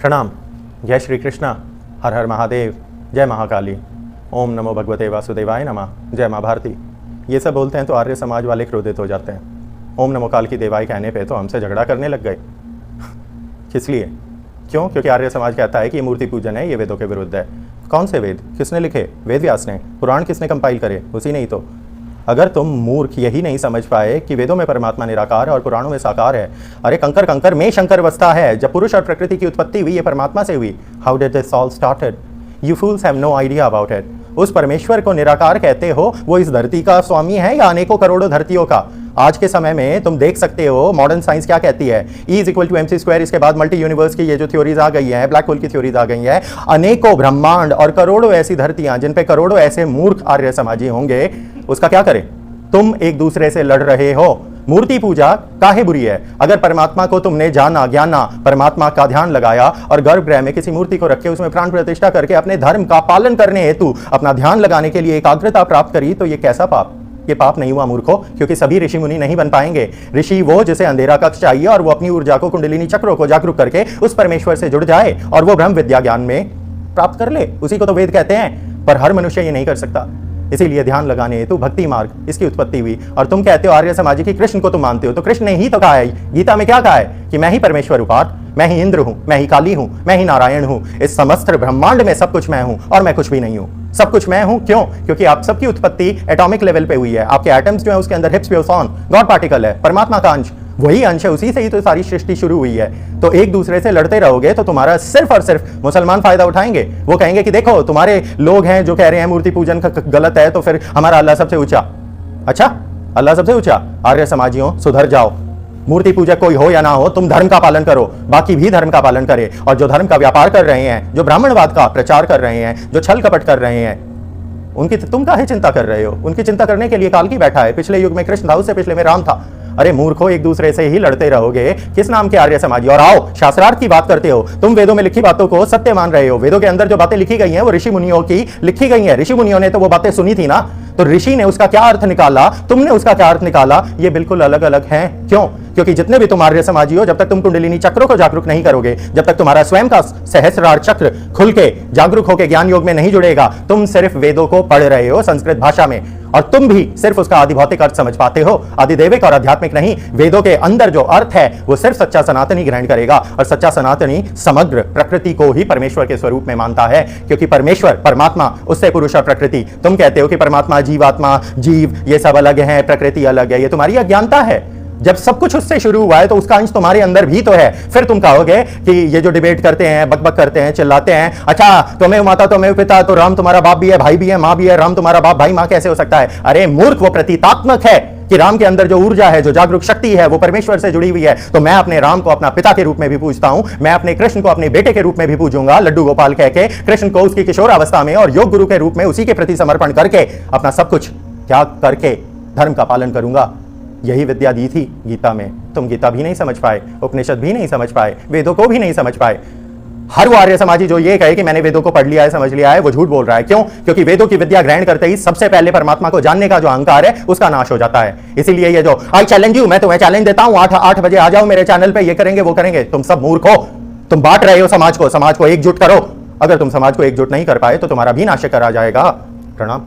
प्रणाम। जय श्री कृष्णा। हर हर महादेव। जय महाकाली। ओम नमो भगवते वासुदेवाय नमः। जय माँ भारती। ये सब बोलते हैं तो आर्य समाज वाले क्रोधित हो जाते हैं। ओम नमो काल की देवाई कहने पे तो हमसे झगड़ा करने लग गए। किस लिए? क्यों? क्योंकि आर्य समाज कहता है कि ये मूर्ति पूजन है, ये वेदों के विरुद्ध है। कौन से वेद? किसने लिखे? वेद व्यास ने। पुराण किसने कंपाइल करे? उसी ने ही तो। अगर तुम मूर्ख यही नहीं समझ पाए कि वेदों में परमात्मा निराकार है और पुराणों में साकार है, अरे कंकर कंकर में शंकर बसता है। जब पुरुष और प्रकृति की उत्पत्ति हुई, ये परमात्मा से हुई। How did this all started? You fools have no idea about it. उस परमेश्वर को निराकार कहते हो, वो इस धरती का स्वामी है या अनेकों करोड़ों धरतियों का? आज के समय में तुम देख सकते हो मॉडर्न साइंस क्या कहती है, E=mc²। इसके बाद मल्टी यूनिवर्स की ये जो थ्योरीज आ गई है, ब्लैक होल की थ्योरीज आ गई है, अनेकों ब्रह्मांड और करोड़ों ऐसी धरतियां जिन पे करोड़ों ऐसे मूर्ख आर्य समाजी होंगे, उसका क्या करें? तुम एक दूसरे से लड़ रहे हो। मूर्ति पूजा काहे बुरी है? अगर परमात्मा को तुमने जाना, ज्ञाना, परमात्मा का ध्यान लगाया और गर्भगृह में किसी मूर्ति को रख के उसमें प्राण प्रतिष्ठा करके अपने धर्म का पालन करने हेतु अपना ध्यान लगाने के लिए एकाग्रता प्राप्त करी, तो ये कैसा पाप? ये पाप नहीं हुआ मूर्खों, क्योंकि सभी ऋषि मुनि नहीं बन पाएंगे। ऋषि वो जिसे अंधेरा कक्ष चाहिए और वो अपनी ऊर्जा को, कुंडलिनी चक्रों को जागरूक करके उस परमेश्वर से जुड़ जाए और वो ब्रह्म विद्या ज्ञान में प्राप्त कर ले। उसी को तो वेद कहते हैं। पर हर मनुष्य ये नहीं कर सकता। इसीलिए ध्यान लगाने हेतु भक्ति मार्ग, इसकी उत्पत्ति हुई। और तुम कहते हो आर्य समाजी की कृष्ण को तुम मानते हो, तो कृष्ण ने ही तो कहा है, गीता में क्या कहा है कि मैं ही परमेश्वर उपाट, मैं ही इंद्र हूं, मैं ही काली हूं, मैं ही नारायण हूं। इस समस्त ब्रह्मांड में सब कुछ मैं हूं और मैं कुछ भी नहीं हूं। सब कुछ मैं हूं। क्यों? क्योंकि आप सबकी उत्पत्ति एटॉमिक लेवल पे हुई है। आपके एटम्स जो है उसके अंदर हिप्स बोसॉन गॉड पार्टिकल है, परमात्मा का अंश, वही अंश है। उसी से ही तो सारी सृष्टि शुरू हुई है। तो एक दूसरे से लड़ते रहोगे तो तुम्हारा सिर्फ और सिर्फ मुसलमान फायदा उठाएंगे। वो कहेंगे कि देखो तुम्हारे लोग हैं जो कह रहे हैं मूर्ति पूजन गलत है, तो फिर हमारा अल्लाह सबसे ऊंचा। अच्छा, अल्लाह सबसे ऊंचा? आर्य समाजियों सुधर जाओ। मूर्ति पूजक कोई हो या ना हो, तुम धर्म का पालन करो, बाकी भी धर्म का पालन करे। और जो धर्म का व्यापार कर रहे हैं, जो ब्राह्मणवाद का प्रचार कर रहे हैं, जो छल कपट कर रहे हैं, उनकी तुम काहे चिंता कर रहे हो? उनकी चिंता करने के लिए कालकी बैठा है। पिछले युग में कृष्ण था, उससे पिछले में राम था। अरे मूर्खों, एक दूसरे से ही लड़ते रहोगे। किस नाम के आर्य समाजी? और आओ शास्त्रार्थ की बात करते हो। तुम वेदों में लिखी बातों को सत्य मान रहे हो। वेदों के अंदर जो बातें लिखी गई हैं वो ऋषि मुनियों की लिखी गई हैं। ऋषि मुनियों ने तो वो बातें सुनी थी ना, तो ऋषि ने उसका क्या अर्थ निकाला, तुमने उसका क्या अर्थ निकाला, ये बिल्कुल अलग अलग हैं। क्यों? क्योंकि जितने भी तुम आर्य समाजी हो, जब तक तुम कुंडलिनी चक्रों को जागरूक नहीं करोगे, जब तक तुम्हारा स्वयं का सहस्रार चक्र खुल के जागरूक होकर ज्ञान योग में नहीं जुड़ेगा, तुम सिर्फ वेदों को पढ़ रहे हो संस्कृत भाषा में, और तुम भी सिर्फ उसका आधिभौतिक अर्थ समझ पाते हो, आधिदैविक और आध्यात्मिक नहीं। वेदों के अंदर जो अर्थ है वो सिर्फ सच्चा सनातनी ग्रहण करेगा, और सच्चा सनातनी समग्र प्रकृति को ही परमेश्वर के स्वरूप में मानता है। क्योंकि परमेश्वर, परमात्मा, उससे पुरुष और प्रकृति। तुम कहते हो कि परमात्मा, जीवात्मा, जीव ये सब अलग है, प्रकृति अलग है। ये तुम्हारी अज्ञानता है। जब सब कुछ उससे शुरू हुआ है तो उसका अंश तुम्हारे अंदर भी तो है। फिर तुम कहोगे कि ये जो डिबेट करते हैं, बकबक करते हैं, चिल्लाते हैं, अच्छा तुम्हें माता, तुम्हें पिता, तो राम तुम्हारा बाप भी है, भाई भी है, माँ भी है, राम तुम्हारा बाप, भाई, माँ कैसे हो सकता है? अरे मूर्ख, वो प्रतीकात्मक है कि राम के अंदर जो ऊर्जा है, जो जागरूक शक्ति है, वो परमेश्वर से जुड़ी हुई है। तो मैं अपने राम को अपना पिता के रूप में भी पूजता हूं। मैं अपने कृष्ण को अपने बेटे के रूप में भी पूजूंगा, लड्डू गोपाल कह के। कृष्ण को उसकी किशोरावस्था में और योग गुरु के रूप में उसी के प्रति समर्पण करके अपना सब कुछ त्याग करके धर्म का पालन करूंगा। यही विद्या दी थी गीता में। तुम गीता भी नहीं समझ पाए, उपनिषद भी नहीं समझ पाए, वेदों को भी नहीं समझ पाए। हर वो आर्य समाजी जो ये कहे कि मैंने वेदों को पढ़ लिया है, समझ लिया है, वो झूठ बोल रहा है। क्यों? क्योंकि वेदों की विद्या ग्रहण करते ही सबसे पहले परमात्मा को जानने का जो अहंकार है उसका नाश हो जाता है। इसीलिए ये जो आई चैलेंज यू, मैं तुम्हें चैलेंज देता हूं, 8 बजे आ जाओ मेरे चैनल पे, ये करेंगे वो करेंगे। तुम सब मूर्ख हो। तुम बांट रहे हो समाज को। समाज को एकजुट करो। अगर तुम समाज को एकजुट नहीं कर पाए तो तुम्हारा भी नाश करा जाएगा। प्रणाम।